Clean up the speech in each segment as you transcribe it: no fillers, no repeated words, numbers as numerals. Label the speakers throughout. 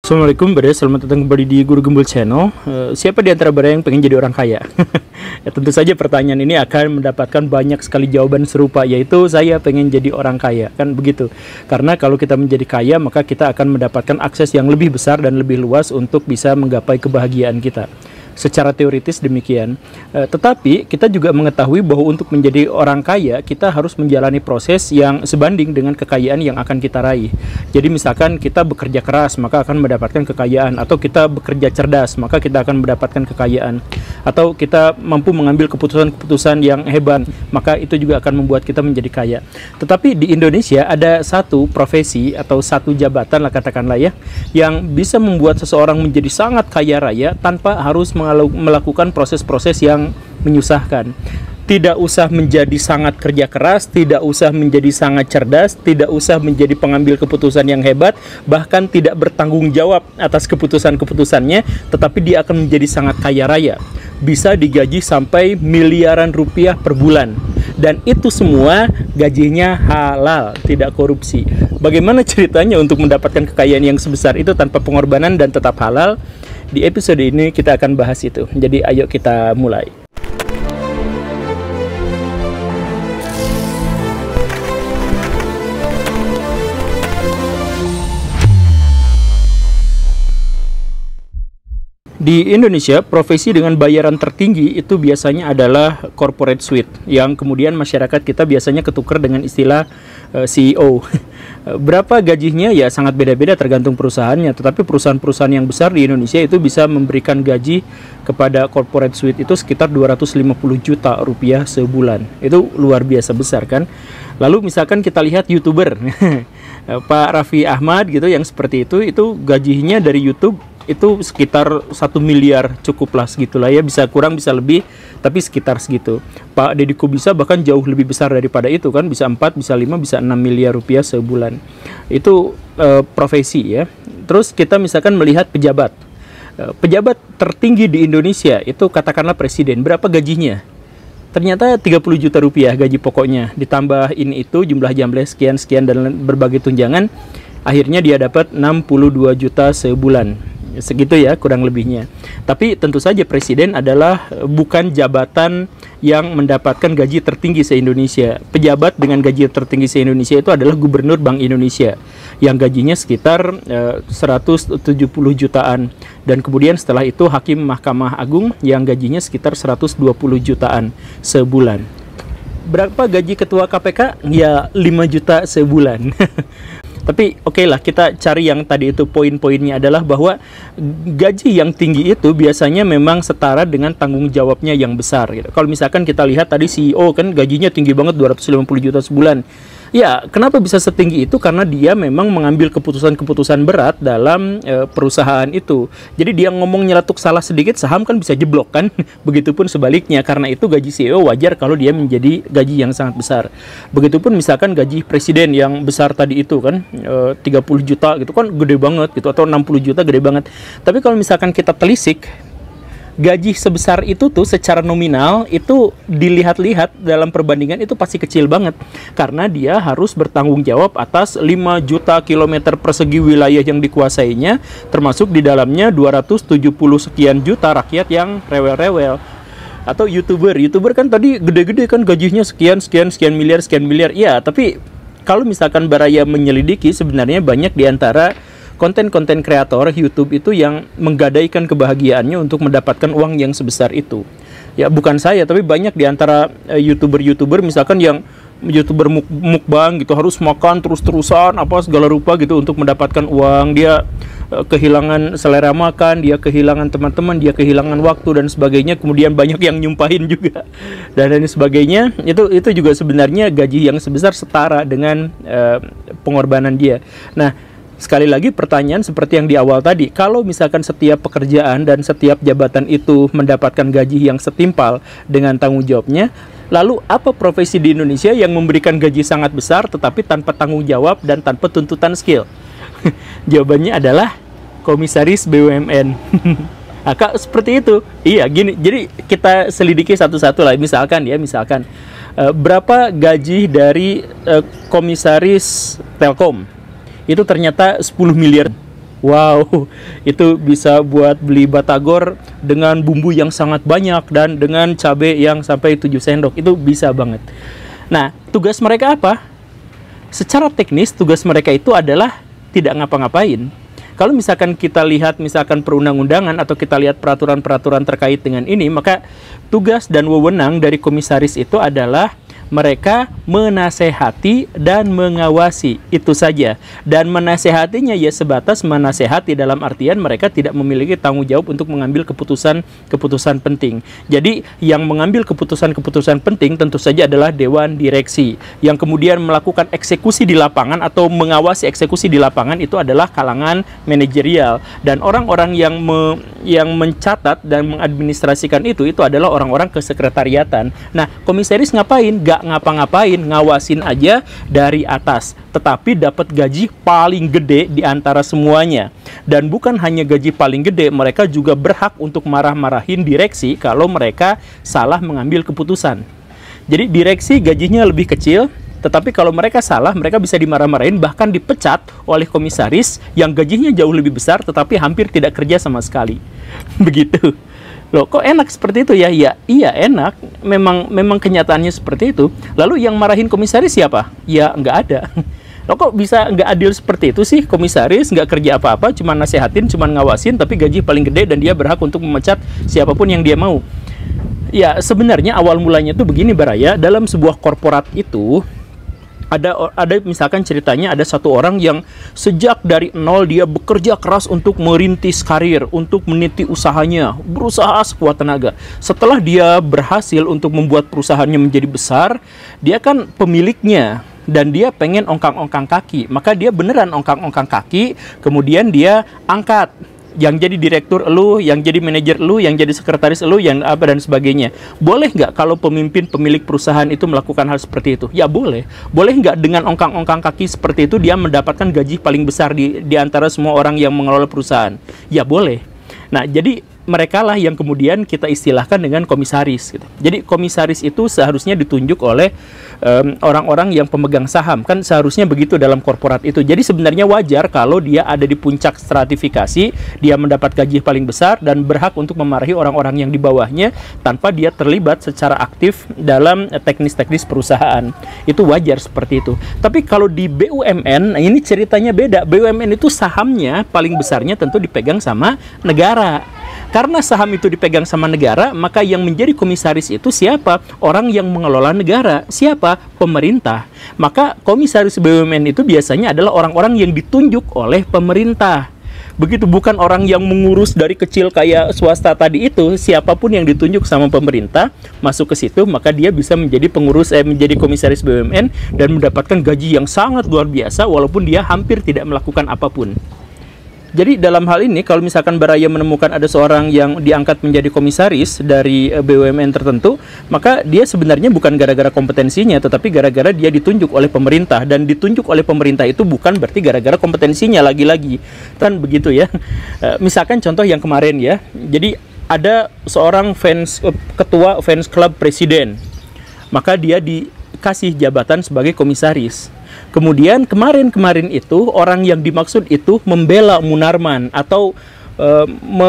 Speaker 1: Assalamualaikum Bade, selamat datang kembali di Guru Gembul Channel. Siapa di antara Bade yang pengen jadi orang kaya? Ya, tentu saja pertanyaan ini akan mendapatkan banyak sekali jawaban serupa, yaitu saya pengen jadi orang kaya, kan begitu. Karena kalau kita menjadi kaya, maka kita akan mendapatkan akses yang lebih besar dan lebih luas untuk bisa menggapai kebahagiaan kita. Secara teoritis demikian, tetapi kita juga mengetahui bahwa untuk menjadi orang kaya kita harus menjalani proses yang sebanding dengan kekayaan yang akan kita raih. Jadi misalkan kita bekerja keras maka akan mendapatkan kekayaan, atau kita bekerja cerdas maka kita akan mendapatkan kekayaan, atau kita mampu mengambil keputusan-keputusan yang hebat maka itu juga akan membuat kita menjadi kaya. Tetapi di Indonesia ada satu profesi atau satu jabatan lah katakanlah ya, yang bisa membuat seseorang menjadi sangat kaya raya tanpa harus melakukan proses-proses yang menyusahkan. Tidak usah menjadi sangat kerja keras, tidak usah menjadi sangat cerdas, tidak usah menjadi pengambil keputusan yang hebat, bahkan tidak bertanggung jawab atas keputusan-keputusannya, tetapi dia akan menjadi sangat kaya raya. Bisa digaji sampai miliaran rupiah per bulan. Dan itu semua gajinya halal, tidak korupsi. Bagaimana ceritanya untuk mendapatkan kekayaan yang sebesar itu tanpa pengorbanan dan tetap halal? Di episode ini kita akan bahas itu. Jadi ayo kita mulai. Di Indonesia, profesi dengan bayaran tertinggi itu biasanya adalah corporate suite, yang kemudian masyarakat kita biasanya ketukar dengan istilah CEO. Berapa gajinya ya sangat beda-beda tergantung perusahaannya, tetapi perusahaan-perusahaan yang besar di Indonesia itu bisa memberikan gaji kepada corporate suite itu sekitar 250 juta rupiah sebulan. Itu luar biasa besar kan? Lalu misalkan kita lihat YouTuber Pak Raffi Ahmad gitu yang seperti itu gajinya dari YouTube itu sekitar 1 miliar cukuplah segitulah ya, bisa kurang bisa lebih tapi sekitar segitu. Pak Deddy Kobusier bahkan jauh lebih besar daripada itu kan, bisa 4, bisa 5, bisa 6 miliar rupiah sebulan. Itu profesi ya. Terus kita misalkan melihat pejabat. Pejabat tertinggi di Indonesia itu katakanlah presiden, berapa gajinya? Ternyata 30 juta rupiah gaji pokoknya, ditambah ini itu jumlah jamblet sekian-sekian dan berbagai tunjangan, akhirnya dia dapat 62 juta sebulan. Segitu ya kurang lebihnya. Tapi tentu saja presiden adalah bukan jabatan yang mendapatkan gaji tertinggi se-Indonesia. Pejabat dengan gaji tertinggi se-Indonesia itu adalah Gubernur Bank Indonesia yang gajinya sekitar 170 jutaan. Dan kemudian setelah itu Hakim Mahkamah Agung yang gajinya sekitar 120 jutaan sebulan. Berapa gaji Ketua KPK? Ya 5 juta sebulan. Tapi oke lah, kita cari yang tadi itu poin-poinnya adalah bahwa gaji yang tinggi itu biasanya memang setara dengan tanggung jawabnya yang besar gitu. Kalau misalkan kita lihat tadi CEO kan gajinya tinggi banget 250 juta sebulan. Ya, kenapa bisa setinggi itu? Karena dia memang mengambil keputusan-keputusan berat dalam perusahaan itu. Jadi dia ngomong nyeletuk salah sedikit, saham kan bisa jeblok kan? Begitupun sebaliknya, karena itu gaji CEO wajar kalau dia menjadi gaji yang sangat besar. Begitupun misalkan gaji presiden yang besar tadi itu kan, 30 juta gitu kan gede banget gitu, atau 60 juta gede banget. Tapi kalau misalkan kita telisik, gaji sebesar itu tuh secara nominal itu dilihat-lihat dalam perbandingan itu pasti kecil banget, karena dia harus bertanggung jawab atas 5 juta kilometer persegi wilayah yang dikuasainya, termasuk di dalamnya 270 sekian juta rakyat yang rewel-rewel. Atau YouTuber kan tadi gede-gede kan gajinya sekian miliar. Ya, tapi kalau misalkan Baraya menyelidiki, sebenarnya banyak di antara konten-konten kreator YouTube itu yang menggadaikan kebahagiaannya untuk mendapatkan uang yang sebesar itu. Ya bukan saya, tapi banyak di antara YouTuber misalkan yang YouTuber mukbang gitu, harus makan terus-terusan apa segala rupa gitu untuk mendapatkan uang. Dia kehilangan selera makan, dia kehilangan teman-teman, dia kehilangan waktu dan sebagainya. Kemudian banyak yang nyumpahin juga dan lain sebagainya. Itu juga sebenarnya gaji yang sebesar setara dengan pengorbanan dia. Nah, sekali lagi pertanyaan seperti yang di awal tadi, kalau misalkan setiap pekerjaan dan setiap jabatan itu mendapatkan gaji yang setimpal dengan tanggung jawabnya, lalu apa profesi di Indonesia yang memberikan gaji sangat besar tetapi tanpa tanggung jawab dan tanpa tuntutan skill? Jawabannya adalah komisaris BUMN. Kak, seperti itu. Iya, gini. Jadi kita selidiki satu-satu lah. Misalkan berapa gaji dari komisaris Telkom? Itu ternyata 10 miliar. Wow, itu bisa buat beli batagor dengan bumbu yang sangat banyak dan dengan cabai yang sampai 7 sendok. Itu bisa banget. Nah, tugas mereka apa? Secara teknis, tugas mereka itu adalah tidak ngapa-ngapain. Kalau misalkan kita lihat misalkan perundang-undangan atau kita lihat peraturan-peraturan terkait dengan ini, maka tugas dan wewenang dari komisaris itu adalah mereka menasehati dan mengawasi, itu saja. Dan menasehatinya ya sebatas menasehati, dalam artian mereka tidak memiliki tanggung jawab untuk mengambil keputusan penting. Jadi yang mengambil keputusan penting tentu saja adalah dewan direksi. Yang kemudian melakukan eksekusi di lapangan atau mengawasi eksekusi di lapangan itu adalah kalangan manajerial. Dan orang-orang yang mencatat dan mengadministrasikan itu adalah orang-orang kesekretariatan. Nah, komisaris ngapain? Gak ngapa-ngapain, ngawasin aja dari atas, tetapi dapat gaji paling gede di antara semuanya. Dan bukan hanya gaji paling gede, mereka juga berhak untuk marah-marahin direksi kalau mereka salah mengambil keputusan. Jadi direksi gajinya lebih kecil, tetapi kalau mereka salah, mereka bisa dimarah-marahin, bahkan dipecat oleh komisaris yang gajinya jauh lebih besar tetapi hampir tidak kerja sama sekali. Begitu. Loh, kok enak seperti itu ya? Ya, iya enak. Memang kenyataannya seperti itu. Lalu yang marahin komisaris siapa? Ya, nggak ada. Loh, kok bisa nggak adil seperti itu sih? Komisaris nggak kerja apa-apa, cuma nasehatin, cuma ngawasin, tapi gaji paling gede dan dia berhak untuk memecat siapapun yang dia mau. Ya, sebenarnya awal mulanya tuh begini, Baraya. Dalam sebuah korporat itu, ada misalkan ceritanya ada satu orang yang sejak dari nol dia bekerja keras untuk merintis karir, untuk meniti usahanya, berusaha sekuat tenaga. Setelah dia berhasil untuk membuat perusahaannya menjadi besar, dia kan pemiliknya dan dia pengen ongkang-ongkang kaki. Maka dia beneran ongkang-ongkang kaki, kemudian dia angkat yang jadi direktur elu, yang jadi manajer elu, yang jadi sekretaris elu, yang apa dan sebagainya. Boleh nggak kalau pemimpin pemilik perusahaan itu melakukan hal seperti itu? Ya boleh. Boleh nggak dengan ongkang-ongkang kaki seperti itu dia mendapatkan gaji paling besar di antara semua orang yang mengelola perusahaan? Ya boleh. Nah, jadi mereka lah yang kemudian kita istilahkan dengan komisaris gitu. Jadi komisaris itu seharusnya ditunjuk oleh orang-orang yang pemegang saham, kan seharusnya begitu dalam korporat itu. Jadi sebenarnya wajar kalau dia ada di puncak stratifikasi, dia mendapat gaji paling besar dan berhak untuk memarahi orang-orang yang di bawahnya tanpa dia terlibat secara aktif dalam teknis-teknis perusahaan. Itu wajar seperti itu. Tapi kalau di BUMN, nah ini ceritanya beda. BUMN itu sahamnya paling besarnya tentu dipegang sama negara. Karena saham itu dipegang sama negara, maka yang menjadi komisaris itu siapa? Orang yang mengelola negara. Siapa? Pemerintah. Maka komisaris BUMN itu biasanya adalah orang-orang yang ditunjuk oleh pemerintah. Begitu, bukan orang yang mengurus dari kecil kayak swasta tadi itu. Siapapun yang ditunjuk sama pemerintah masuk ke situ, maka dia bisa menjadi menjadi komisaris BUMN dan mendapatkan gaji yang sangat luar biasa walaupun dia hampir tidak melakukan apapun. Jadi dalam hal ini kalau misalkan Baraya menemukan ada seorang yang diangkat menjadi komisaris dari BUMN tertentu, maka dia sebenarnya bukan gara-gara kompetensinya, tetapi gara-gara dia ditunjuk oleh pemerintah. Dan ditunjuk oleh pemerintah itu bukan berarti gara-gara kompetensinya, lagi-lagi kan begitu ya. Misalkan contoh yang kemarin ya, jadi ada seorang ketua fans club presiden, maka dia dikasih jabatan sebagai komisaris. Kemudian kemarin itu orang yang dimaksud itu membela Munarman atau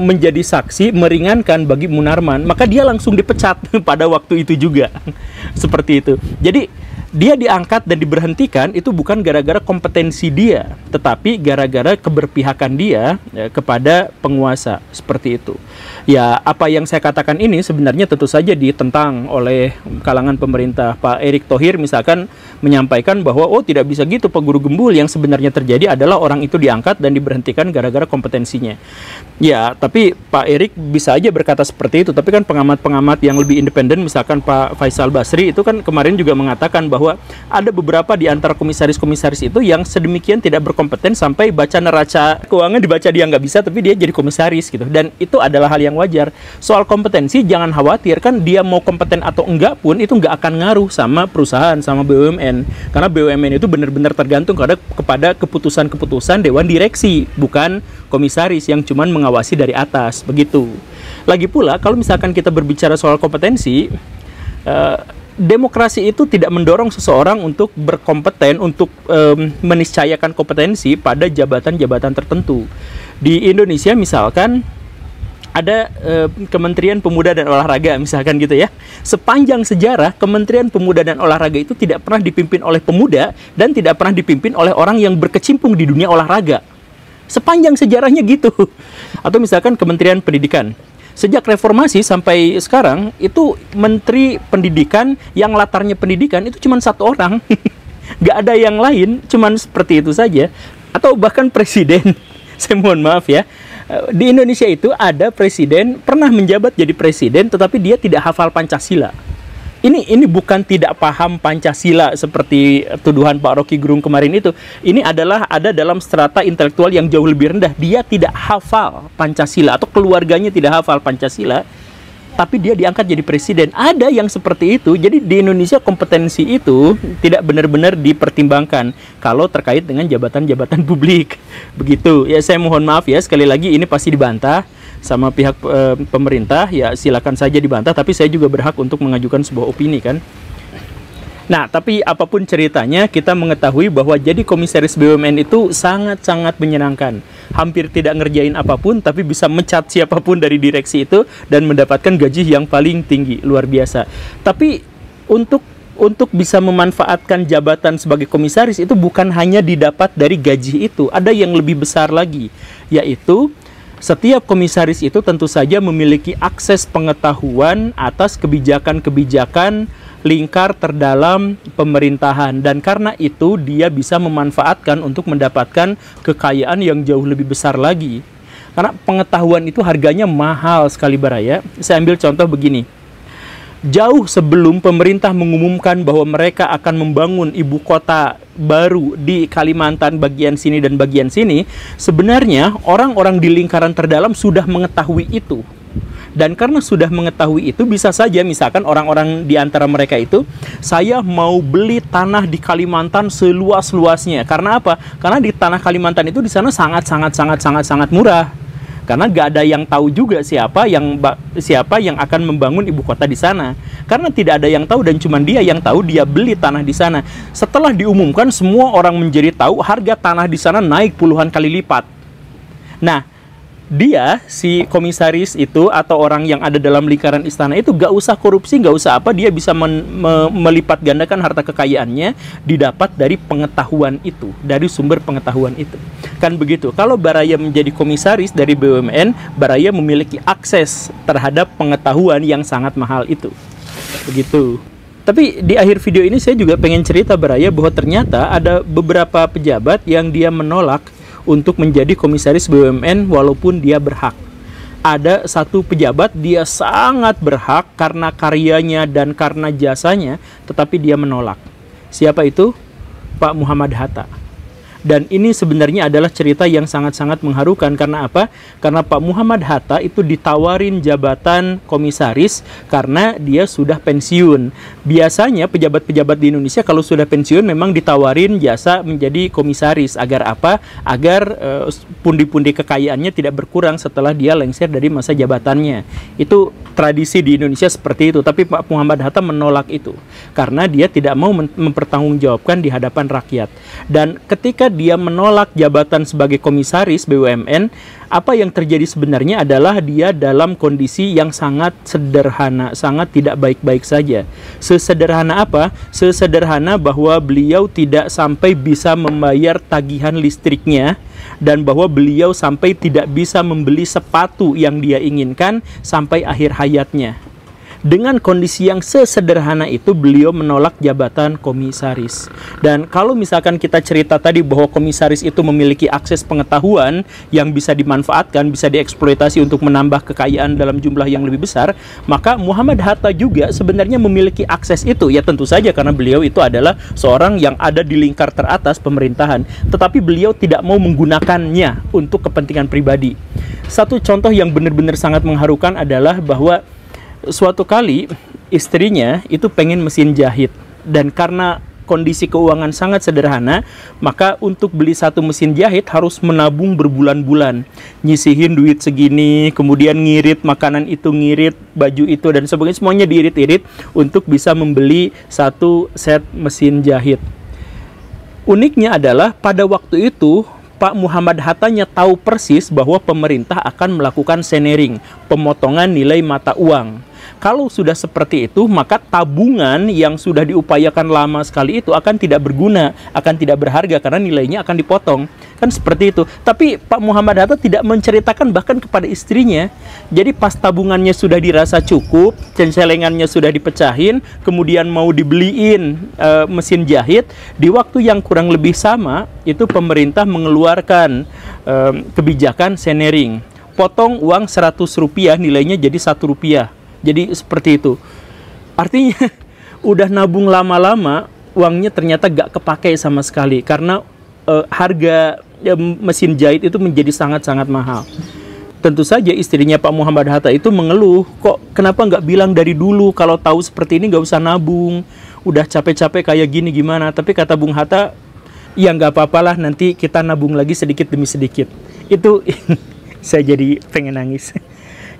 Speaker 1: menjadi saksi meringankan bagi Munarman, maka dia langsung dipecat pada waktu itu juga. Seperti itu. Jadi dia diangkat dan diberhentikan itu bukan gara-gara kompetensi dia, tetapi gara-gara keberpihakan dia kepada penguasa, seperti itu. Ya, apa yang saya katakan ini sebenarnya tentu saja ditentang oleh kalangan pemerintah. Pak Erick Thohir misalkan menyampaikan bahwa tidak bisa gitu Pak Guru Gembul, yang sebenarnya terjadi adalah orang itu diangkat dan diberhentikan gara-gara kompetensinya. Ya, tapi Pak Erick bisa aja berkata seperti itu, tapi kan pengamat-pengamat yang lebih independen, misalkan Pak Faisal Basri itu kan kemarin juga mengatakan bahwa ada beberapa di antara komisaris-komisaris itu yang sedemikian tidak berkompeten sampai baca neraca keuangan dibaca dia nggak bisa, tapi dia jadi komisaris gitu. Dan itu adalah hal yang wajar. Soal kompetensi jangan khawatir, kan dia mau kompeten atau enggak pun itu nggak akan ngaruh sama perusahaan, sama BUMN. Karena BUMN itu benar-benar tergantung kepada keputusan-keputusan dewan direksi, bukan komisaris yang cuman mengawasi dari atas, begitu. Lagi pula kalau misalkan kita berbicara soal kompetensi, demokrasi itu tidak mendorong seseorang untuk berkompeten, untuk meniscayakan kompetensi pada jabatan-jabatan tertentu. Di Indonesia misalkan ada Kementerian Pemuda dan Olahraga misalkan gitu ya. Sepanjang sejarah Kementerian Pemuda dan Olahraga itu tidak pernah dipimpin oleh pemuda dan tidak pernah dipimpin oleh orang yang berkecimpung di dunia olahraga. Sepanjang sejarahnya gitu. Atau misalkan Kementerian Pendidikan. Sejak reformasi sampai sekarang itu Menteri Pendidikan yang latarnya pendidikan itu cuma satu orang. Nggak ada yang lain, cuman seperti itu saja. Atau bahkan presiden. Saya mohon maaf ya. Di Indonesia itu ada presiden pernah menjabat jadi presiden tetapi dia tidak hafal Pancasila. Ini bukan tidak paham Pancasila seperti tuduhan Pak Rocky Gerung kemarin itu. Ini adalah ada dalam strata intelektual yang jauh lebih rendah. Dia tidak hafal Pancasila atau keluarganya tidak hafal Pancasila, tapi dia diangkat jadi presiden. Ada yang seperti itu. Jadi di Indonesia kompetensi itu tidak benar-benar dipertimbangkan kalau terkait dengan jabatan-jabatan publik. Begitu. Ya saya mohon maaf ya, sekali lagi ini pasti dibantah sama pihak pemerintah, ya silakan saja dibantah, tapi saya juga berhak untuk mengajukan sebuah opini kan. Nah, tapi apapun ceritanya, kita mengetahui bahwa jadi komisaris BUMN itu sangat-sangat menyenangkan. Hampir tidak ngerjain apapun, tapi bisa mencat siapapun dari direksi itu dan mendapatkan gaji yang paling tinggi, luar biasa. Tapi untuk bisa memanfaatkan jabatan sebagai komisaris itu bukan hanya didapat dari gaji itu, ada yang lebih besar lagi, yaitu setiap komisaris itu tentu saja memiliki akses pengetahuan atas kebijakan-kebijakan lingkar terdalam pemerintahan, dan karena itu dia bisa memanfaatkan untuk mendapatkan kekayaan yang jauh lebih besar lagi. Karena pengetahuan itu harganya mahal sekali Baraya. Saya ambil contoh begini. Jauh sebelum pemerintah mengumumkan bahwa mereka akan membangun ibu kota baru di Kalimantan bagian sini dan bagian sini, sebenarnya orang-orang di lingkaran terdalam sudah mengetahui itu. Dan karena sudah mengetahui itu, bisa saja misalkan orang-orang di antara mereka itu, saya mau beli tanah di Kalimantan seluas-luasnya. Karena apa? Karena di tanah Kalimantan itu di sana sangat murah. Karena nggak ada yang tahu juga siapa yang akan membangun ibu kota di sana. Karena tidak ada yang tahu dan cuma dia yang tahu, dia beli tanah di sana. Setelah diumumkan, semua orang menjadi tahu, harga tanah di sana naik puluhan kali lipat. Nah, dia, si komisaris itu atau orang yang ada dalam lingkaran istana itu gak usah korupsi, gak usah apa, dia bisa melipat gandakan harta kekayaannya didapat dari pengetahuan itu, dari sumber pengetahuan itu. Kan begitu. Kalau Baraya menjadi komisaris dari BUMN, Baraya memiliki akses terhadap pengetahuan yang sangat mahal itu. Begitu. Tapi di akhir video ini saya juga pengen cerita Baraya bahwa ternyata ada beberapa pejabat yang dia menolak untuk menjadi komisaris BUMN walaupun dia berhak. Ada satu pejabat dia sangat berhak karena karyanya dan karena jasanya, tetapi dia menolak. Siapa itu? Pak Muhammad Hatta. Dan ini sebenarnya adalah cerita yang sangat-sangat mengharukan. Karena apa? Karena Pak Muhammad Hatta itu ditawarin jabatan komisaris karena dia sudah pensiun. Biasanya pejabat-pejabat di Indonesia kalau sudah pensiun memang ditawarin jasa menjadi komisaris. Agar apa? Agar pundi-pundi kekayaannya tidak berkurang setelah dia lengser dari masa jabatannya. Itu tradisi di Indonesia seperti itu. Tapi Pak Muhammad Hatta menolak itu. Karena dia tidak mau mempertanggungjawabkan di hadapan rakyat. Dan ketika dia menolak jabatan sebagai komisaris BUMN, apa yang terjadi sebenarnya adalah dia dalam kondisi yang sangat sederhana, sangat tidak baik-baik saja. Sesederhana apa? Sesederhana bahwa beliau tidak sampai bisa membayar tagihan listriknya, dan bahwa beliau sampai tidak bisa membeli sepatu yang dia inginkan sampai akhir hayatnya. Dengan kondisi yang sesederhana itu, beliau menolak jabatan komisaris. Dan kalau misalkan kita cerita tadi bahwa komisaris itu memiliki akses pengetahuan yang bisa dimanfaatkan, bisa dieksploitasi untuk menambah kekayaan dalam jumlah yang lebih besar, maka Muhammad Hatta juga sebenarnya memiliki akses itu. Ya tentu saja karena beliau itu adalah seorang yang ada di lingkar teratas pemerintahan. Tetapi beliau tidak mau menggunakannya untuk kepentingan pribadi. Satu contoh yang benar-benar sangat mengharukan adalah bahwa suatu kali istrinya itu pengen mesin jahit, dan karena kondisi keuangan sangat sederhana, maka untuk beli satu mesin jahit harus menabung berbulan-bulan, nyisihin duit segini, kemudian ngirit makanan itu, ngirit baju itu, dan sebagainya, semuanya diirit-irit untuk bisa membeli satu set mesin jahit. Uniknya adalah pada waktu itu Pak Muhammad Hattanya tahu persis bahwa pemerintah akan melakukan senering, pemotongan nilai mata uang. Kalau sudah seperti itu, maka tabungan yang sudah diupayakan lama sekali itu akan tidak berguna, akan tidak berharga karena nilainya akan dipotong. Kan seperti itu. Tapi Pak Muhammad Hatta tidak menceritakan bahkan kepada istrinya. Jadi pas tabungannya sudah dirasa cukup, celengannya sudah dipecahin, kemudian mau dibeliin mesin jahit, di waktu yang kurang lebih sama, itu pemerintah mengeluarkan kebijakan senering. Potong uang Rp100, nilainya jadi Rp1. Jadi seperti itu. Artinya udah nabung lama-lama, uangnya ternyata gak kepakai sama sekali karena harga mesin jahit itu menjadi sangat-sangat mahal. Tentu saja istrinya Pak Muhammad Hatta itu mengeluh, kok kenapa nggak bilang dari dulu, kalau tahu seperti ini nggak usah nabung, udah capek-capek kayak gini gimana. Tapi kata Bung Hatta, ya nggak apa-apalah, nanti kita nabung lagi sedikit demi sedikit. Itu saya jadi pengen nangis.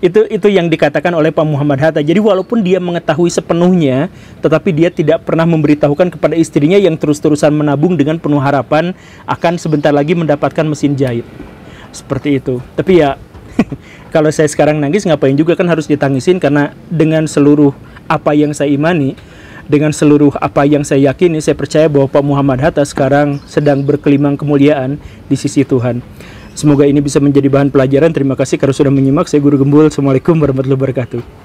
Speaker 1: Itu yang dikatakan oleh Pak Muhammad Hatta. Jadi walaupun dia mengetahui sepenuhnya, tetapi dia tidak pernah memberitahukan kepada istrinya yang terus-terusan menabung dengan penuh harapan akan sebentar lagi mendapatkan mesin jahit. Seperti itu. Tapi ya, kalau saya sekarang nangis, ngapain juga, kan harus ditangisin, karena dengan seluruh apa yang saya imani, dengan seluruh apa yang saya yakini, saya percaya bahwa Pak Muhammad Hatta sekarang sedang berkelimang kemuliaan di sisi Tuhan. Semoga ini bisa menjadi bahan pelajaran. Terima kasih karena sudah menyimak. Saya Guru Gembul. Assalamualaikum warahmatullahi wabarakatuh.